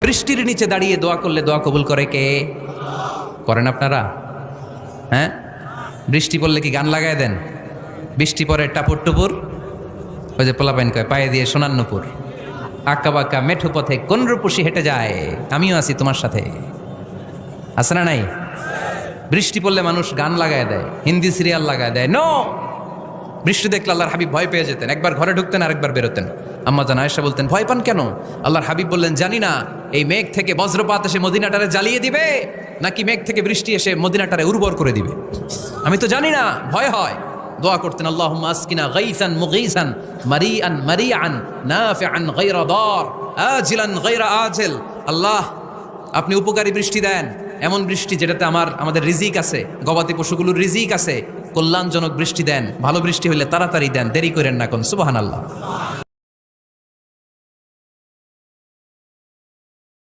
বৃষ্টির নিচে দাঁড়িয়ে দোয়া করলে দোয়া কবুল করে কে? করেন আপনারা? হ্যাঁ, বৃষ্টি পড়লে কি গান লাগায় দেন? বৃষ্টি পরে টাপুর টুপুর, ওই যে পোলাপাইন কয় পায়ে দিয়ে সোনার নুপুর, আঁকা বাঁকা মেঠো পথে কোন রূপসী হেঁটে যায়, আমিও আছি তোমার সাথে। আছে না নাই? বৃষ্টি পড়লে মানুষ গান লাগায় দেয়, হিন্দি সিরিয়াল লাগায় দেয়। নো, বৃষ্টি দেখলে আল্লাহর হাবিব ভয় পেয়ে যেতেন, একবার ঘরে ঢুকতেন আরেকবার বেরোতেন। আম্মা জান আয়েশা বলতেন, ভয় পান কেন? আল্লাহর হাবিব বললেন, জানি না এই মেঘ থেকে বজ্রপাত এসে মদিনাটারে জ্বালিয়ে দিবে নাকি মেঘ থেকে বৃষ্টি এসে মদিনাটারে উর্বর করে দিবে, আমি তো জানি না, ভয় হয়। দোয়া করতেন, আল্লাহুম্মা আসকিনা গাইসান মুগীসান মারিআন মারিআন নাফিআন গায়রা দার আজিলান গায়রা আজিল। আল্লাহ, আপনি উপকারী বৃষ্টি দেন, এমন বৃষ্টি যেটাতে আমাদের রিজিক আছে, গবাদি পশুগুলোর রিজিক আছে, কল্যাণজনক বৃষ্টি দেন, ভালো বৃষ্টি হইলে তাড়াতাড়ি দেন, দেরি করেন না কোন। সুবহানাল্লাহ।